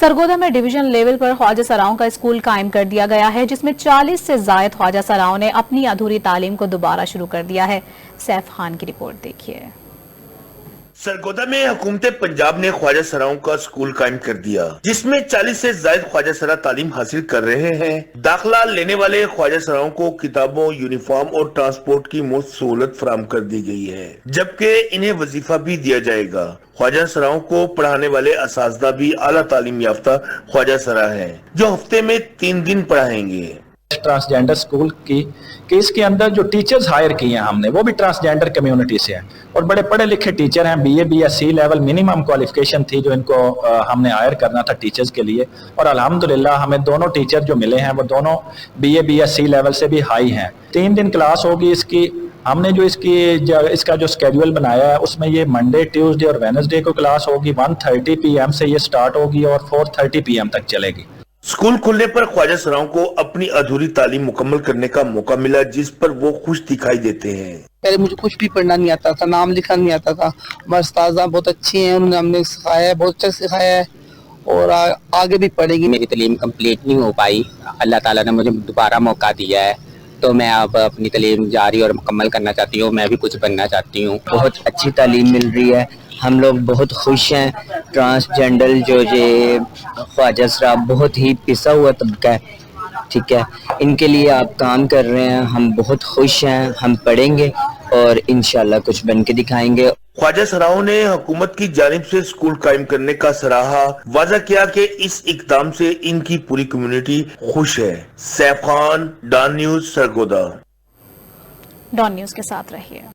सरगोदा में division level पर ख्वाजा सराओं का स्कूल कायम कर दिया गया है, जिसमें 40 से जायद ख्वाजा सराओं ने अपनी अधूरी तालीम को दोबारा शुरू कर दिया है। सैफ खान की रिपोर्ट देखिए। सरगोदा में हुकूमत पंजाब ने ख्वाजा सराओं का स्कूल कायम कर दिया, जिसमें 40 से जायद ख्वाजा सरा तालीम हासिल कर रहे हैं। दाखिला लेने वाले ख्वाजा सराओं को किताबों, यूनिफॉर्म और ट्रांसपोर्ट की मुफ्त सहूलत फराहम कर दी गई है, जबकि इन्हें वजीफा भी दिया जाएगा। ख्वाजा सराओं को पढ़ाने वाले असातिज़ा भी आला तालीम याफ्ता ख्वाजा सरा है, जो हफ्ते में 3 दिन पढ़ाएंगे। ट्रांसजेंडर स्कूल की इसके अंदर जो टीचर्स हायर किए हैं हमने, वो भी ट्रांसजेंडर कम्युनिटी से हैं और बड़े पढ़े लिखे टीचर हैं। BA BSc level minimum qualification थी जो इनको हमने हायर करना था टीचर्स के लिए, और अल्हम्दुलिल्लाह हमें दोनों टीचर जो मिले हैं वो दोनों बीए बीएससी लेवल से भी हाई हैं। 3 दिन क्लास होगी इसकी। हमने जो इसका जो स्केड्यूल बनाया है उसमें ये मंडे, ट्यूसडे और वेडनेसडे को क्लास होगी। 1:30 PM से ये स्टार्ट होगी और 4:30 PM तक चलेगी। स्कूल खुलने पर ख्वाजा सराओं को अपनी अधूरी तालीम मुकम्मल करने का मौका मिला, जिस पर वो खुश दिखाई देते हैं। पहले मुझे कुछ भी पढ़ना नहीं आता था, नाम लिखना नहीं आता था। हमारे उस्ताज़ बहुत अच्छी हैं, उन्होंने हमने सिखाया है, बहुत अच्छा सिखाया है और आगे भी पढ़ेगी। मेरी तालीम कंप्लीट नहीं हो पाई, अल्लाह ताला ने मुझे दोबारा मौका दिया है, तो मैं अब अपनी तालीम जारी और मुकम्मल करना चाहती हूँ। मैं भी कुछ बनना चाहती हूँ। बहुत अच्छी तालीम मिल रही है, हम लोग बहुत खुश हैं। ट्रांसजेंडर जो ये ख्वाजा सरा बहुत ही पिसा हुआ तबका है, ठीक है, इनके लिए आप काम कर रहे हैं, हम बहुत खुश हैं। हम पढ़ेंगे और इंशाल्लाह कुछ बन के दिखाएंगे। ख्वाजा सराओं ने हुकूमत की जानिब से स्कूल कायम करने का सराहा, वाज़ा किया कि इस इक़दाम से इनकी पूरी कम्युनिटी खुश है। Saif Khan, Dawn news, Sargodha. Dawn news के साथ रहिए।